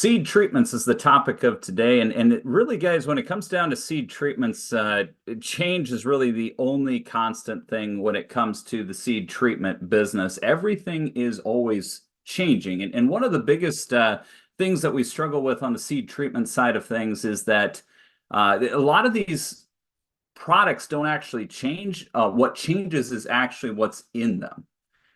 Seed treatments is the topic of today. And it really, guys, when it comes down to seed treatments, change is really the only constant thing when it comes to the seed treatment business. Everything is always changing. And one of the biggest things that we struggle with on the seed treatment side of things is that a lot of these products don't actually change. What changes is actually what's in them.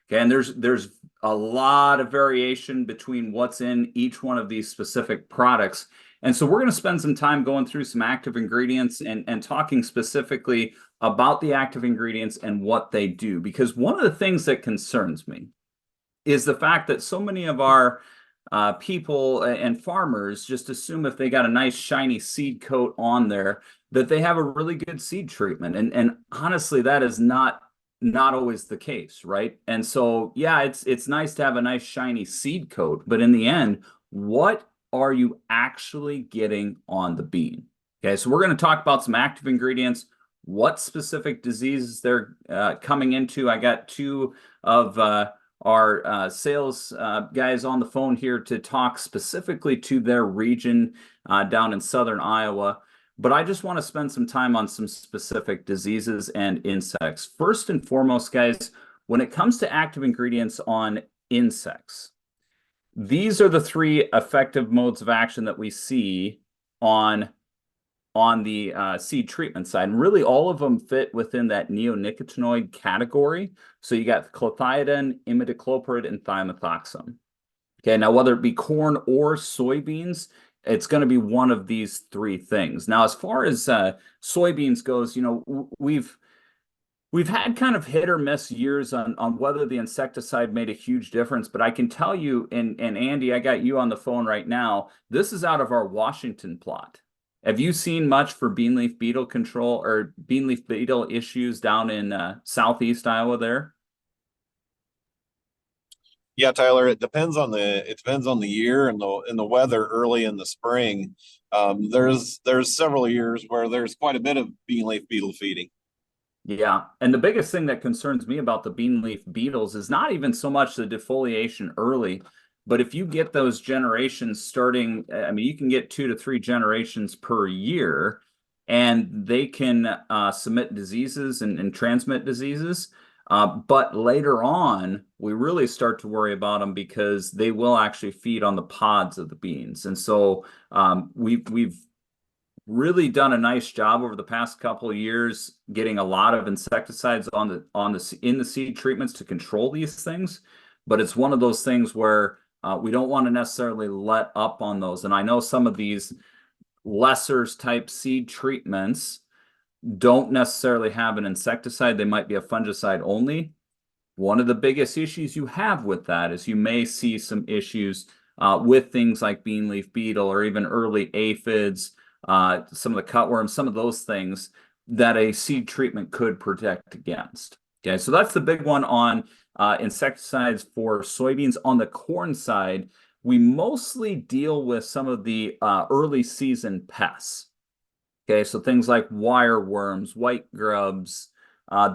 Okay, and there's a lot of variation between what's in each one of these specific products. And so we're going to spend some time going through some active ingredients and talking specifically about the active ingredients and what they do. Because one of the things that concerns me is the fact that so many of our people and farmers just assume if they got a nice shiny seed coat on there that they have a really good seed treatment. And honestly, that is not always the case, right? And so, yeah, it's nice to have a nice shiny seed coat, but in the end, what are you actually getting on the bean? Okay, so we're going to talk about some active ingredients, what specific diseases they're coming into. I got two of our sales guys on the phone here to talk specifically to their region down in southern Iowa. But I just want to spend some time on some specific diseases and insects. First and foremost, guys, when it comes to active ingredients on insects, these are the three effective modes of action that we see on the seed treatment side. And really, all of them fit within that neonicotinoid category. So you got clethodim, imidacloprid, and thiamethoxam. Okay, now whether it be corn or soybeans, it's going to be one of these three things. Now, as far as soybeans goes, we've had kind of hit or miss years on whether the insecticide made a huge difference. But I can tell you, and Andy, I got you on the phone right now. This is out of our Washington plot. Have you seen much for bean leaf beetle control or bean leaf beetle issues down in southeast Iowa there? Yeah, Tyler, it depends on the year and the weather early in the spring. There's several years where there's quite a bit of bean leaf beetle feeding. Yeah, and the biggest thing that concerns me about the bean leaf beetles is not even so much the defoliation early, but if you get those generations starting, I mean, you can get 2 to 3 generations per year, and they can submit diseases and transmit diseases. But later on, we really start to worry about them because they will actually feed on the pods of the beans. And so we've really done a nice job over the past couple of years getting a lot of insecticides in the seed treatments to control these things. But it's one of those things where we don't want to necessarily let up on those. And I know some of these lesser type seed treatments don't necessarily have an insecticide. They might be a fungicide only. One of the biggest issues you have with that is you may see some issues with things like bean leaf beetle or even early aphids, some of the cutworms, some of those things that a seed treatment could protect against. Okay, so that's the big one on insecticides for soybeans. On the corn side, we mostly deal with some of the early season pests. Okay, so things like wire worms, white grubs,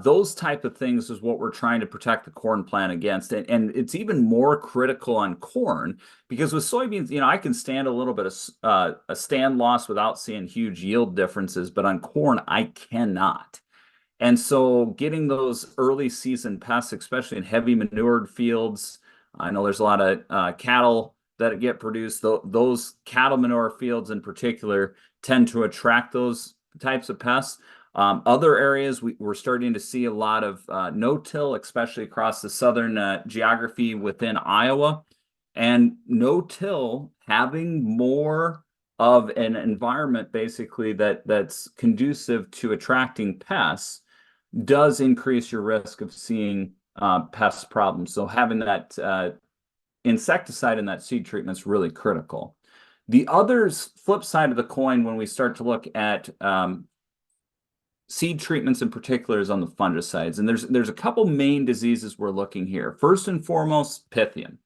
those type of things is what we're trying to protect the corn plant against. And it's even more critical on corn because with soybeans, I can stand a little bit of a stand loss without seeing huge yield differences, but on corn, I cannot. And so getting those early season pests, especially in heavy manured fields, I know there's a lot of cattle that get produced. Those cattle manure fields in particular tend to attract those types of pests. Other areas, we're starting to see a lot of no-till, especially across the southern geography within Iowa. And no-till having more of an environment basically that's conducive to attracting pests does increase your risk of seeing pest problems. So having that insecticide in that seed treatment is really critical. The other flip side of the coin when we start to look at seed treatments in particular is on the fungicides. And there's a couple main diseases we're looking here. First and foremost, Pythium.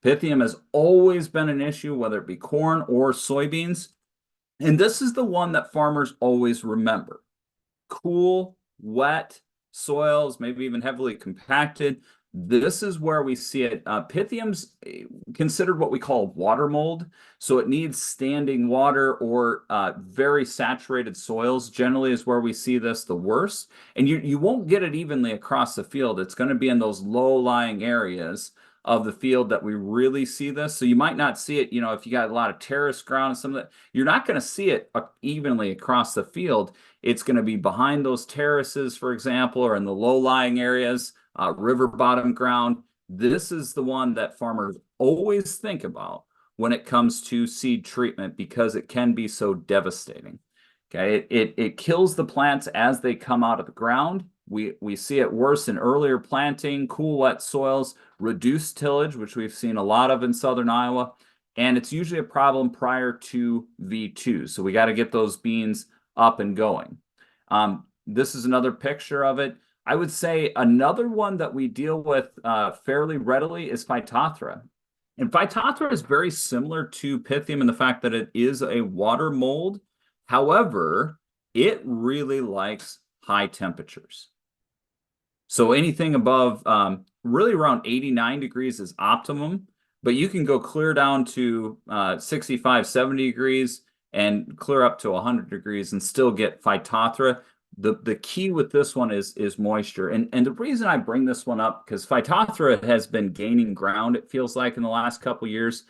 Pythium has always been an issue, whether it be corn or soybeans. And this is the one that farmers always remember. Cool, wet soils, maybe even heavily compacted. This is where we see it. Pythium's considered what we call water mold. So it needs standing water or very saturated soils generally is where we see this the worst. And you won't get it evenly across the field. It's going to be in those low-lying areas of the field that we really see this. So you might not see it, if you got a lot of terrace ground and some of that, you're not going to see it evenly across the field. It's going to be behind those terraces, for example, or in the low-lying areas, river bottom ground. This is the one that farmers always think about when it comes to seed treatment because it can be so devastating. Okay, it kills the plants as they come out of the ground. We see it worse in earlier planting, cool, wet soils, reduced tillage, which we've seen a lot of in southern Iowa, and it's usually a problem prior to V2. So we got to get those beans up and going. This is another picture of it. I would say another one that we deal with fairly readily is Phytophthora. And Phytophthora is very similar to Pythium in the fact that it is a water mold. However, it really likes high temperatures. So anything above really around 89 degrees is optimum, but you can go clear down to 65, 70 degrees and clear up to 100 degrees and still get Phytophthora. The key with this one is moisture. And the reason I bring this one up, because Phytophthora has been gaining ground, it feels like, in the last couple years.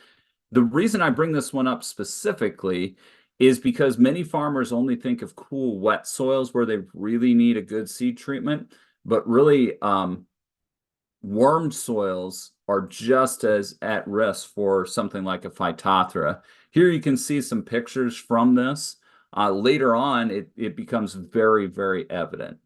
The reason I bring this one up specifically is because many farmers only think of cool, wet soils where they really need a good seed treatment, but really warmed soils are just as at risk for something like a Phytophthora. Here you can see some pictures from this. Later on, it becomes very, very evident.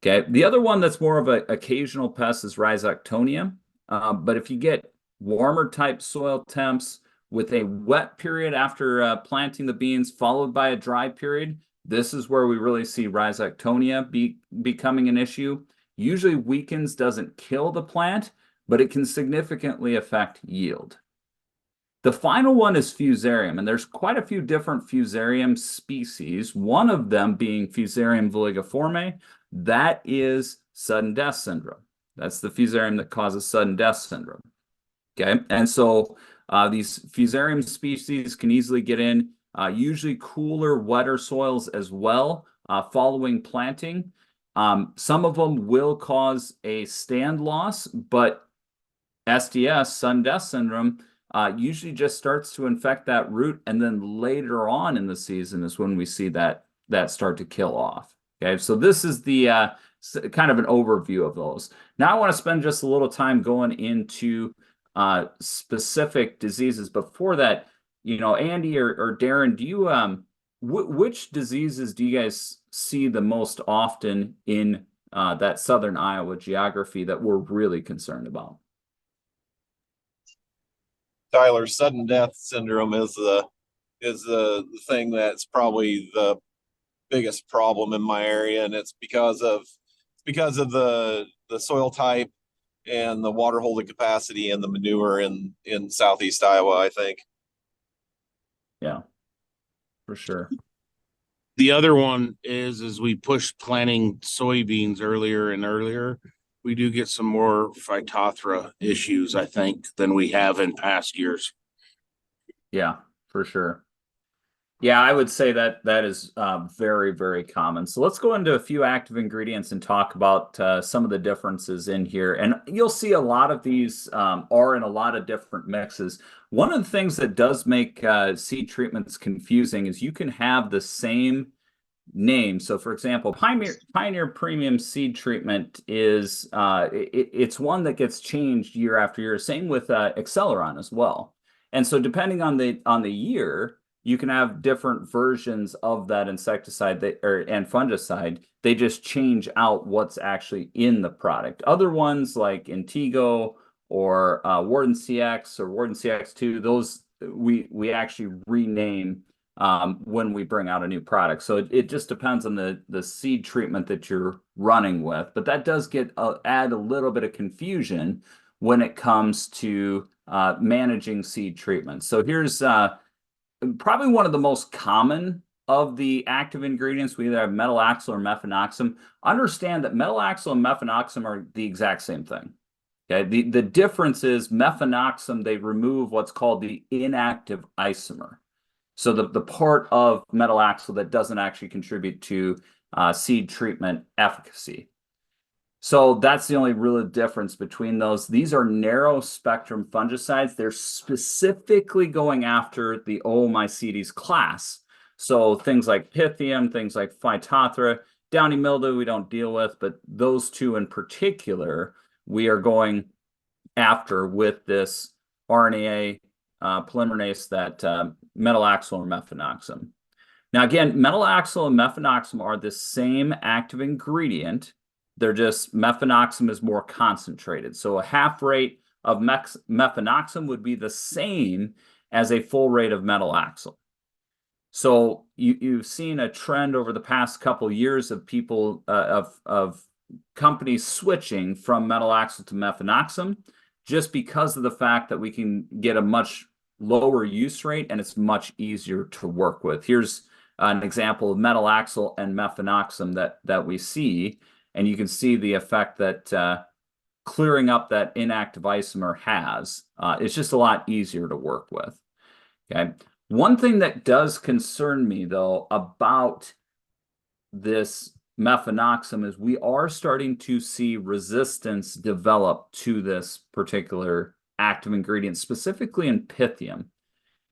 Okay, the other one that's more of an occasional pest is Rhizoctonia. But if you get warmer type soil temps with a wet period after planting the beans, followed by a dry period, this is where we really see Rhizoctonia becoming an issue. Usually weakens, doesn't kill the plant, but it can significantly affect yield. The final one is Fusarium, and there's quite a few different Fusarium species, one of them being Fusarium villigiforme. That is sudden death syndrome. That's the Fusarium that causes sudden death syndrome. Okay, and so these Fusarium species can easily get in usually cooler, wetter soils as well following planting. Some of them will cause a stand loss, but SDS, sudden death syndrome, usually just starts to infect that root, and then later on in the season is when we see that start to kill off. Okay, so this is the kind of an overview of those. Now I want to spend just a little time going into specific diseases. Before that, Andy or Darren, do you which diseases do you guys see the most often in that southern Iowa geography that we're really concerned about? Tyler, sudden death syndrome is the thing that's probably the biggest problem in my area, and it's because of the soil type and the water holding capacity and the manure in southeast Iowa, I think. Yeah, for sure. The other one is as we push planting soybeans earlier and earlier, we do get some more Phytophthora issues, I think, than we have in past years. Yeah, for sure. Yeah, I would say that is very, very common. So let's go into a few active ingredients and talk about some of the differences in here. And you'll see a lot of these are in a lot of different mixes. One of the things that does make seed treatments confusing is you can have the same name. So for example, Pioneer Premium Seed Treatment is it's one that gets changed year after year. Same with Acceleron as well. And so depending on the year, you can have different versions of that insecticide and fungicide. They just change out what's actually in the product. Other ones like Intego or Warden CX or Warden CX2, those we actually rename when we bring out a new product. So it just depends on the seed treatment that you're running with. But that does add a little bit of confusion when it comes to managing seed treatment. So here's probably one of the most common of the active ingredients. We either have metalaxyl or mefenoxam. Understand that metalaxyl and mefenoxam are the exact same thing. Okay, the difference is mefenoxam, they remove what's called the inactive isomer. So the part of metalaxyl that doesn't actually contribute to seed treatment efficacy. So that's the only real difference between those. These are narrow spectrum fungicides. They're specifically going after the Oomycetes class. So things like Pythium, things like Phytophthora, downy mildew we don't deal with, but those two in particular we are going after with this RNA polymerase, that metalaxyl or mefenoxam. Now again, metalaxyl and mefenoxam are the same active ingredient. They're just, mefenoxam is more concentrated. So a half rate of mefenoxam would be the same as a full rate of metalaxyl. So you've seen a trend over the past couple years of people of companies switching from metalaxyl to mefenoxam, just because of the fact that we can get a much lower use rate and it's much easier to work with. Here's an example of metalaxyl and mefenoxam that we see, and you can see the effect that clearing up that inactive isomer has. It's just a lot easier to work with. Okay. One thing that does concern me, though, about this mefenoxam is we are starting to see resistance develop to this particular active ingredient, specifically in Pythium.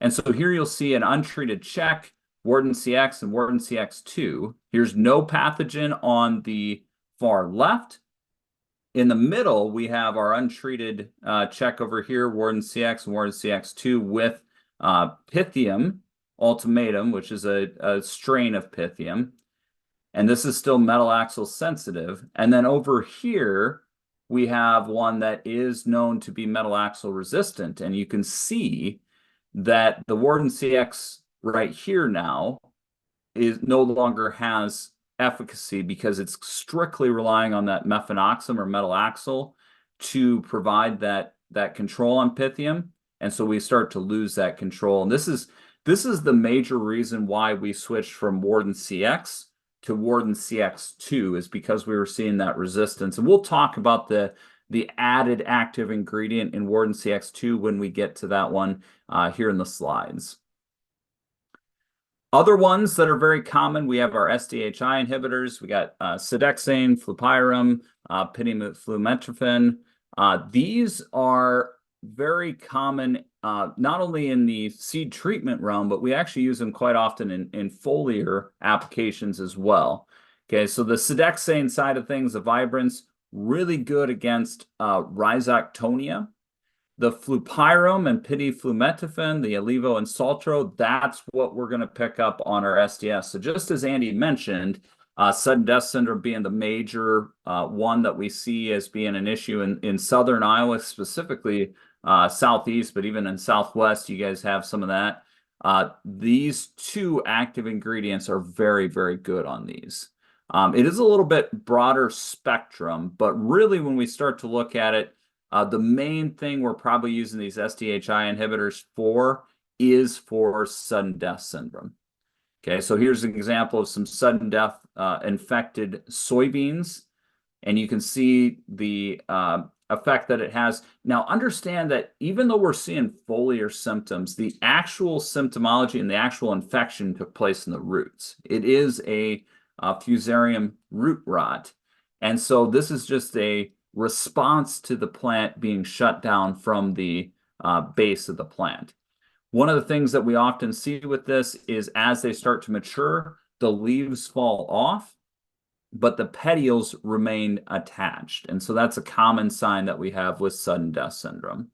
And so here you'll see an untreated check, Warden CX and Warden CX2. Here's no pathogen on the far left. In the middle, we have our untreated check over here, Warden CX and Warden CX2 with Pythium ultimatum, which is a strain of Pythium. And this is still metalaxyl sensitive. And then over here, we have one that is known to be metalaxyl resistant. And you can see that the Warden CX right here now is no longer has efficacy because it's strictly relying on that mefenoxam or metalaxyl to provide that control on Pythium. And so we start to lose that control. And this is the major reason why we switched from Warden CX to Warden CX2, is because we were seeing that resistance. And we'll talk about the added active ingredient in Warden CX2 when we get to that one here in the slides. Other ones that are very common, we have our SDHI inhibitors. We got Sidexane, Flupiram, Pitimeflumetropin. These are very common, not only in the seed treatment realm, but we actually use them quite often in foliar applications as well. Okay, so the Sidexane side of things, the Vibrance, really good against Rhizoctonia. The Flupiram and Pitiflumetropin, the Alivo and Saltro, that's what we're going to pick up on our SDS. So just as Andy mentioned, sudden death syndrome being the major one that we see as being an issue in southern Iowa, specifically southeast, but even in southwest, you guys have some of that. These two active ingredients are very, very good on these. It is a little bit broader spectrum, but really when we start to look at it, the main thing we're probably using these SDHI inhibitors for is for sudden death syndrome. Okay, so here's an example of some sudden death infected soybeans, and you can see the effect that it has. Now, understand that even though we're seeing foliar symptoms, the actual symptomology and the actual infection took place in the roots. It is a Fusarium root rot, and so this is just a response to the plant being shut down from the base of the plant. One of the things that we often see with this is as they start to mature, the leaves fall off, but the petioles remain attached. And so that's a common sign that we have with sudden death syndrome.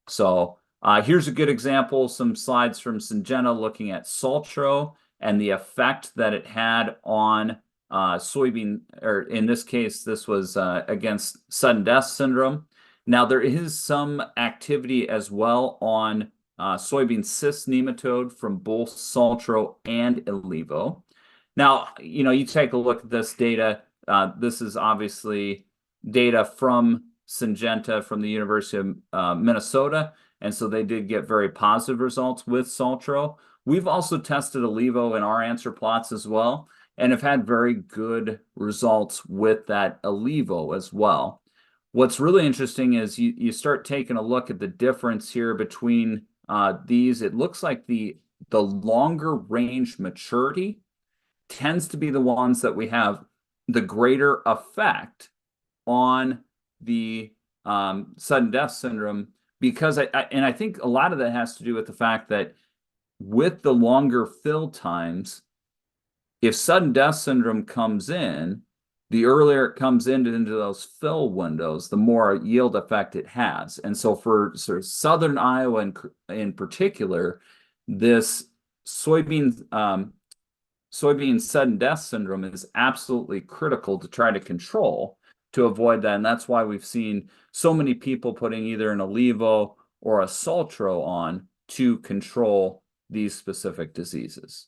So here's a good example, some slides from Syngenta looking at Saltro and the effect that it had on soybean, or in this case, this was against sudden death syndrome. Now, there is some activity as well on soybean cyst nematode from both Saltro and Alivo. Now, you take a look at this data. This is obviously data from Syngenta from the University of Minnesota, and so they did get very positive results with Saltro. We've also tested Alivo in our answer plots as well, and have had very good results with that Alivo as well. What's really interesting is you start taking a look at the difference here between these. It looks like the longer range maturity tends to be the ones that we have the greater effect on the sudden death syndrome, because I think a lot of that has to do with the fact that with the longer fill times, if sudden death syndrome comes in, the earlier it comes into those fill windows, the more yield effect it has. And so for sort of southern Iowa in particular, this soybean sudden death syndrome is absolutely critical to try to control, to avoid that. And that's why we've seen so many people putting either an Olevo or a Saltro on to control these specific diseases.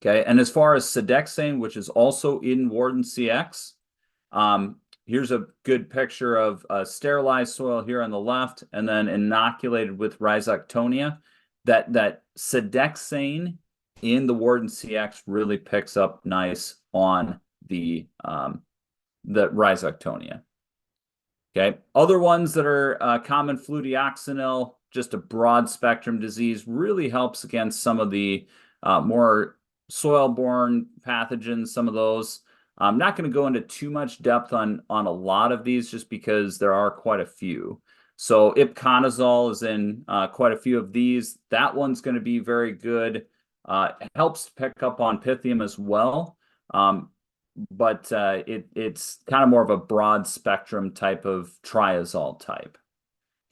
Okay, and as far as Sedexane, which is also in Warden CX, here's a good picture of sterilized soil here on the left, and then inoculated with Rhizoctonia. That Sedexane in the Warden CX really picks up nice on the Rhizoctonia. Okay, other ones that are common, fludeoxonil, just a broad spectrum disease, really helps against some of the more soil-borne pathogens, some of those. I'm not going to go into too much depth on a lot of these just because there are quite a few. So ipoconazole is in quite a few of these. That one's going to be very good. It helps pick up on Pythium as well. But it's kind of more of a broad spectrum type of triazole type.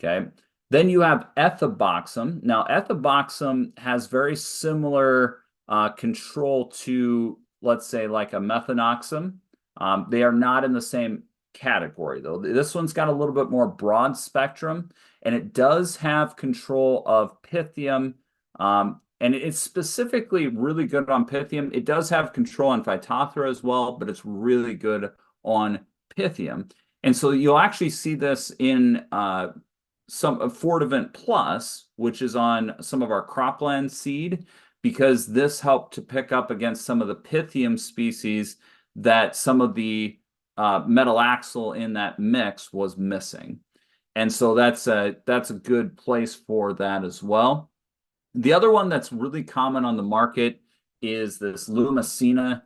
Okay. Then you have ethoboxam. Now, ethoboxam has very similar control to, let's say, like a methanoxam. They are not in the same category, though. This one's got a little bit more broad spectrum, and it does have control of Pythium. And it's specifically really good on Pythium. It does have control on Phytophthora as well, but it's really good on Pythium. And so you'll actually see this in some Fortivent Plus, which is on some of our cropland seed, because this helped to pick up against some of the Pythium species that some of the metalaxyl in that mix was missing. And so that's a good place for that as well. The other one that's really common on the market is this Lumicina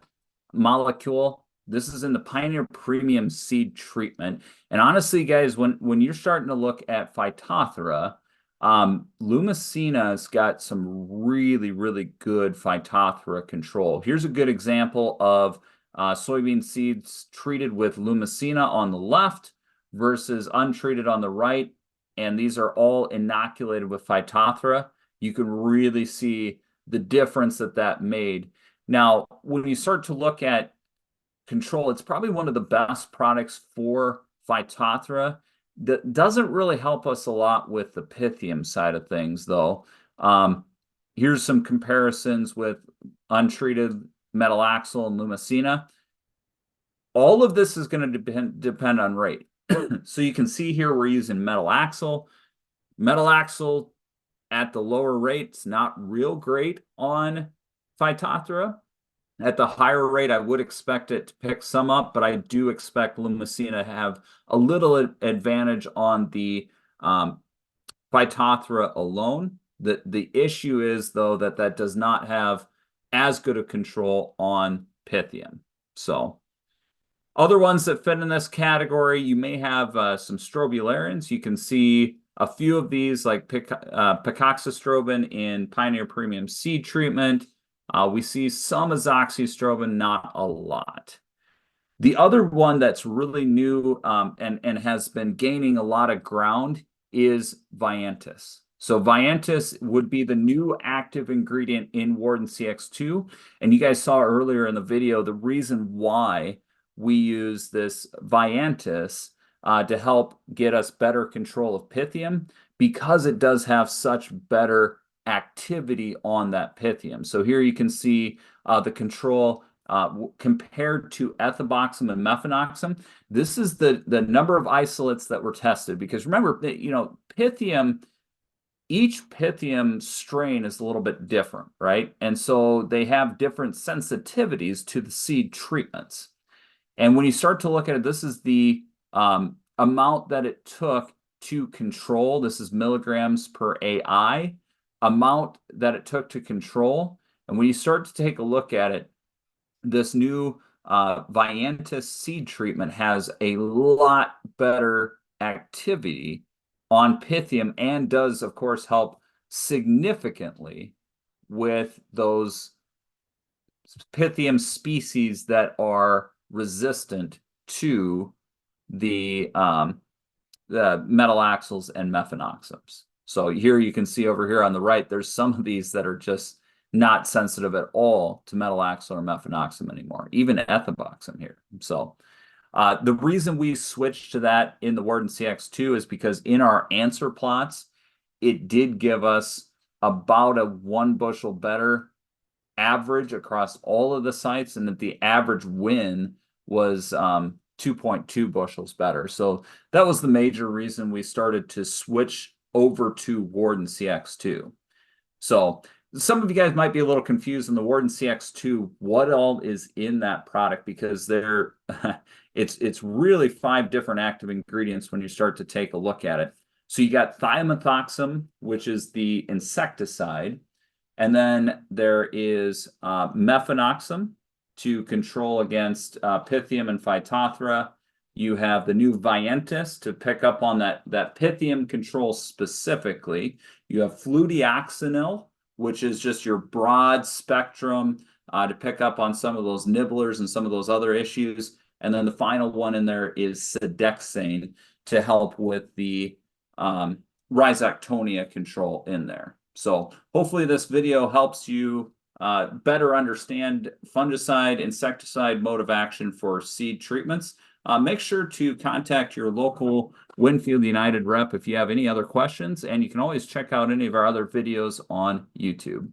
molecule. This is in the Pioneer Premium Seed Treatment. And honestly, guys, when you're starting to look at Phytophthora, Lumicina's got some really, really good Phytophthora control. Here's a good example of soybean seeds treated with Lumicina on the left versus untreated on the right. And these are all inoculated with Phytophthora. You can really see the difference that made. Now, when you start to look at control, it's probably one of the best products for Phytophthora. That doesn't really help us a lot with the Pythium side of things, though. Here's some comparisons with untreated metalaxyl and Lumicina. All of this is going to depend on rate. So you can see here we're using metalaxyl. Metalaxyl at the lower rates, not real great on Phytophthora. At the higher rate, I would expect it to pick some up, but I do expect Lumicina to have a little advantage on the Phytophthora alone. The issue is, though, that does not have as good a control on Pythium. So other ones that fit in this category, you may have some strobilurians. You can see a few of these, like picoxystrobin in Pioneer Premium Seed Treatment. We see some azoxystrobin, not a lot. The other one that's really new and has been gaining a lot of ground is Viantis. So Viantis would be the new active ingredient in Warden CX2. And you guys saw earlier in the video the reason why we use this Viantis to help get us better control of Pythium, because it does have such better activity on that Pythium. So here you can see the control compared to ethoboxam and mefenoxam. This is the number of isolates that were tested, because remember, you know, Pythium, each Pythium strain is a little bit different, right? And so they have different sensitivities to the seed treatments. And when you start to look at it, this is the amount that it took to control, this is milligrams per AI, amount that it took to control. And when you start to take a look at it, this new Viantis seed treatment has a lot better activity on Pythium and does, of course, help significantly with those Pythium species that are resistant to the metalaxyls and mefenoxams. So here you can see over here on the right, there's some of these that are just not sensitive at all to metalaxyl or mefenoxam anymore, even ethaboxam here. So the reason we switched to that in the Warden CX2 is because in our answer plots, it did give us about a 1 bushel better average across all of the sites, and that the average win was 2.2 bushels better. So that was the major reason we started to switch over to Warden CX2. So some of you guys might be a little confused in the Warden CX2, what all is in that product, because there it's really 5 different active ingredients when you start to take a look at it. So you got thiamethoxam, which is the insecticide. And then there is mefenoxam to control against Pythium and Phytophthora. You have the new Viantis to pick up on that Pythium control specifically. You have fludeoxonil, which is just your broad spectrum to pick up on some of those nibblers and some of those other issues. And then the final one in there is Sedexane to help with the Rhizoctonia control in there. So hopefully this video helps you better understand fungicide, insecticide mode of action for seed treatments. Make sure to contact your local Winfield United rep if you have any other questions, and you can always check out any of our other videos on YouTube.